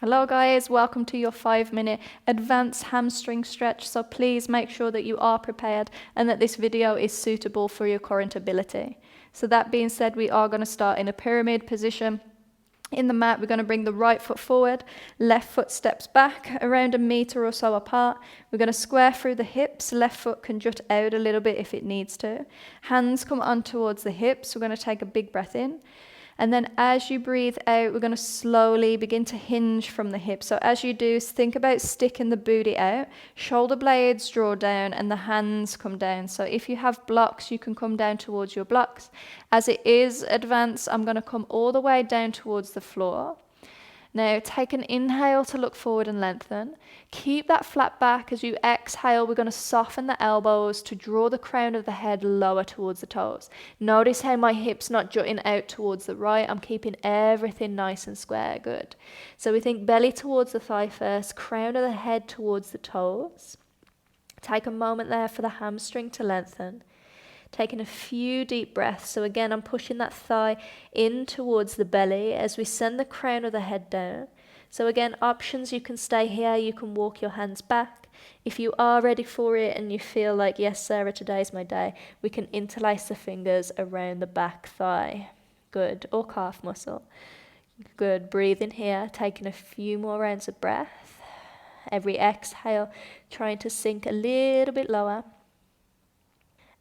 Hello guys, welcome to your 5-minute advanced hamstring stretch. So please make sure that you are prepared and that this video is suitable for your current ability. So that being said, we are going to start in a pyramid position. In the mat, we're going to bring the right foot forward, left foot steps back around 1 meter or so apart. We're going to square through the hips, left foot can jut out a little bit if it needs to. Hands come on towards the hips, we're going to take a big breath in. And then as you breathe out, we're going to slowly begin to hinge from the hips. So as you do, think about sticking the booty out, shoulder blades draw down and the hands come down. So if you have blocks, you can come down towards your blocks. As it is advanced, I'm going to come all the way down towards the floor. Now take an inhale to look forward and lengthen. Keep that flat back. As you exhale, we're going to soften the elbows to draw the crown of the head lower towards the toes. Notice how my hips not jutting out towards the right. I'm keeping everything nice and square. Good. So we think belly towards the thigh first, crown of the head towards the toes. Take a moment there for the hamstring to lengthen. Taking a few deep breaths. So again, I'm pushing that thigh in towards the belly as we send the crown of the head down. So again, options, you can stay here, you can walk your hands back. If you are ready for it and you feel like, yes, Sarah, today's my day, we can interlace the fingers around the back thigh. Good. Or calf muscle. Good. Breathe in here, taking a few more rounds of breath. Every exhale, trying to sink a little bit lower.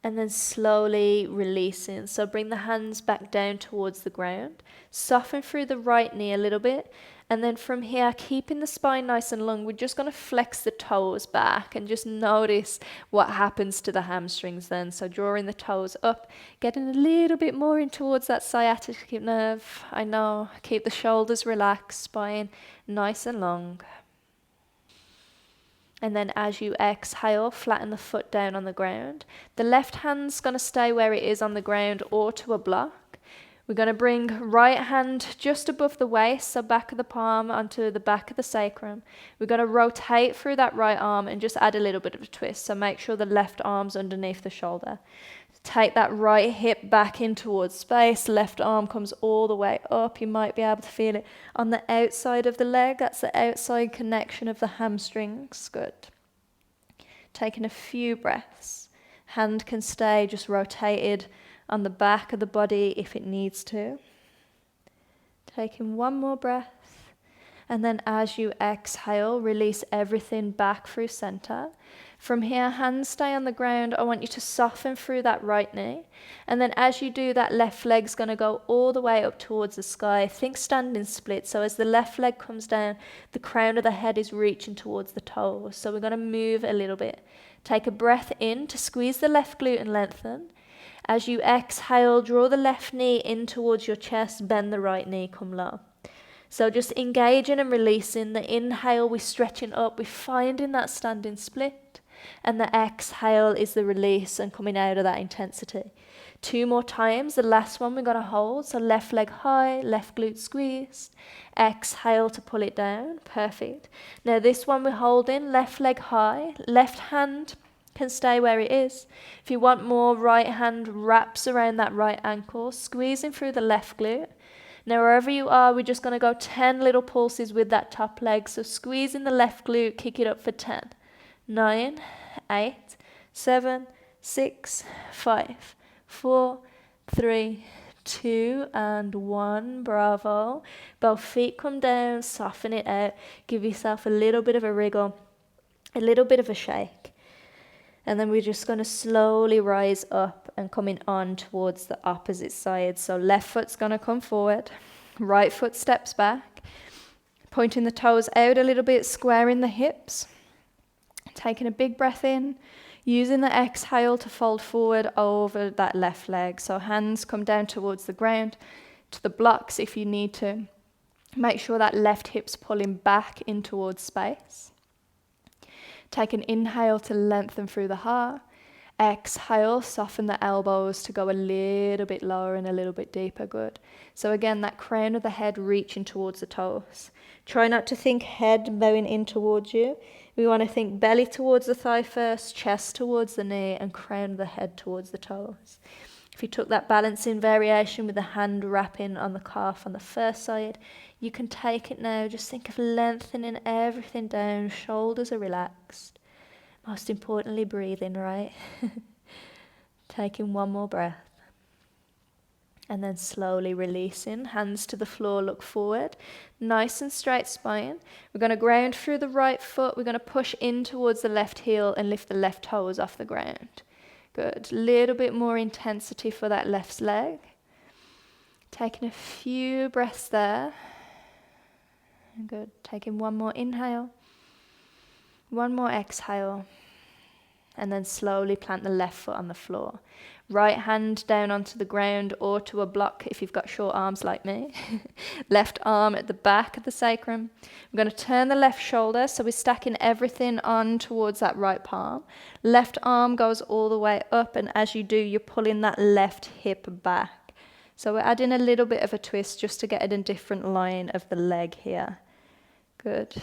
And then slowly releasing. So bring the hands back down towards the ground. Soften through the right knee a little bit. And then from here, keeping the spine nice and long, we're just going to flex the toes back and just notice what happens to the hamstrings then. So drawing the toes up, getting a little bit more in towards that sciatic nerve. I know, keep the shoulders relaxed, spine nice and long. And then as you exhale, flatten the foot down on the ground. The left hand's going to stay where it is on the ground or to a block. We're going to bring right hand just above the waist, so back of the palm onto the back of the sacrum. We're going to rotate through that right arm and just add a little bit of a twist. So make sure the left arm's underneath the shoulder. Take that right hip back in towards space. Left arm comes all the way up. You might be able to feel it on the outside of the leg. That's the outside connection of the hamstrings. Good. Taking a few breaths. Hand can stay just rotated on the back of the body if it needs to. Taking one more breath. And then as you exhale, release everything back through center. From here, hands stay on the ground. I want you to soften through that right knee. And then as you do, that left leg's going to go all the way up towards the sky. Think standing split. So as the left leg comes down, the crown of the head is reaching towards the toes. So we're going to move a little bit. Take a breath in to squeeze the left glute and lengthen. As you exhale, draw the left knee in towards your chest, bend the right knee, come low. So just engaging and releasing. The inhale, we're stretching up, we're finding that standing split. And the exhale is the release and coming out of that intensity. 2 more times. The last one we're going to hold. So left leg high, left glute squeezed. Exhale to pull it down. Perfect. Now this one we're holding, left leg high, left hand can stay where it is. If you want more, right hand wraps around that right ankle, squeezing through the left glute. Now wherever you are, we're just going to go 10 little pulses with that top leg. So squeezing the left glute, kick it up for 10. 9, 8, 7, 6, 5, 4, 3, 2, and 1. Bravo. Both feet come down, soften it out. Give yourself a little bit of a wriggle, a little bit of a shake. And then we're just going to slowly rise up and coming on towards the opposite side. So left foot's going to come forward, right foot steps back, pointing the toes out a little bit, squaring the hips. Taking a big breath in, using the exhale to fold forward over that left leg. So hands come down towards the ground, to the blocks if you need to. Make sure that left hip's pulling back in towards space. Take an inhale to lengthen through the heart. Exhale, soften the elbows to go a little bit lower and a little bit deeper. Good. So again, that crown of the head reaching towards the toes. Try not to think head bowing in towards you. We want to think belly towards the thigh first, chest towards the knee, and crown of the head towards the toes. If you took that balancing variation with the hand wrapping on the calf on the first side, you can take it now. Just think of lengthening everything down. Shoulders are relaxed. Most importantly, breathing, right? Taking one more breath. And then slowly releasing. Hands to the floor, look forward. Nice and straight spine. We're going to ground through the right foot. We're going to push in towards the left heel and lift the left toes off the ground. Good. Little bit more intensity for that left leg. Taking a few breaths there. Good. Taking one more inhale. One more exhale. And then slowly plant the left foot on the floor. Right hand down onto the ground or to a block if you've got short arms like me. Left arm at the back of the sacrum. We're going to turn the left shoulder, so we're stacking everything on towards that right palm. Left arm goes all the way up, and as you do, you're pulling that left hip back. So we're adding a little bit of a twist just to get it in a different line of the leg here. Good.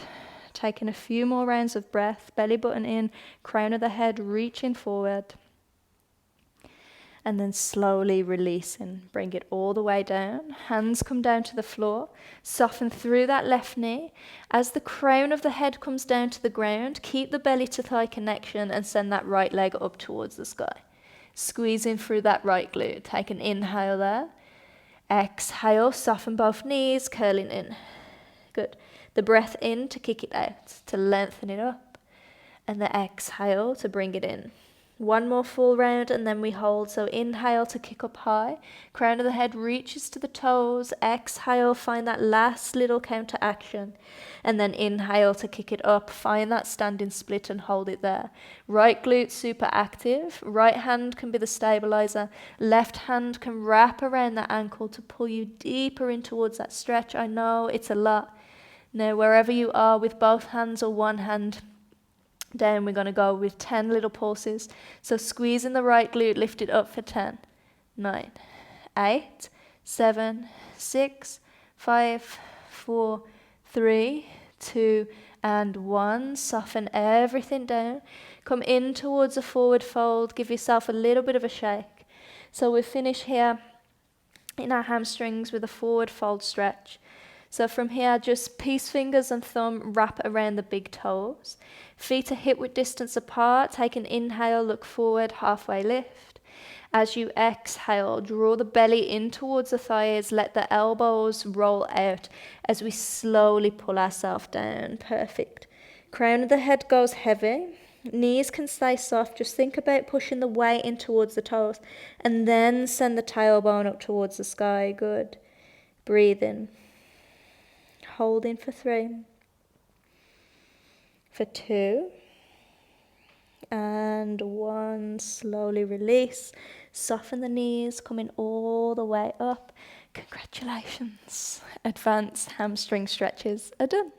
Taking a few more rounds of breath, belly button in, crown of the head reaching forward. And then slowly releasing. Bring it all the way down. Hands come down to the floor. Soften through that left knee. As the crown of the head comes down to the ground, keep the belly to thigh connection and send that right leg up towards the sky. Squeezing through that right glute. Take an inhale there. Exhale, soften both knees, curling in. Good. The breath in to kick it out, to lengthen it up. And the exhale to bring it in. One more full round and then we hold. So inhale to kick up high. Crown of the head reaches to the toes. Exhale, find that last little counter action. And then inhale to kick it up. Find that standing split and hold it there. Right glute super active. Right hand can be the stabilizer. Left hand can wrap around that ankle to pull you deeper in towards that stretch. I know it's a lot. Now wherever you are with both hands or one hand down, we're going to go with 10 little pulses. So squeeze in the right glute, lift it up for 10, 9, 8, 7, 6, 5, 4, 3, 2, and 1. Soften everything down. Come in towards a forward fold. Give yourself a little bit of a shake. So we finish here in our hamstrings with a forward fold stretch. So from here, just peace fingers and thumb wrap around the big toes. Feet are hip width distance apart. Take an inhale, look forward, halfway lift. As you exhale, draw the belly in towards the thighs. Let the elbows roll out as we slowly pull ourselves down. Perfect. Crown of the head goes heavy. Knees can stay soft. Just think about pushing the weight in towards the toes. And then send the tailbone up towards the sky. Good. Breathe in. Holding for 3, for 2, and 1. Slowly release. Soften the knees, coming all the way up. Congratulations. Advanced hamstring stretches are done.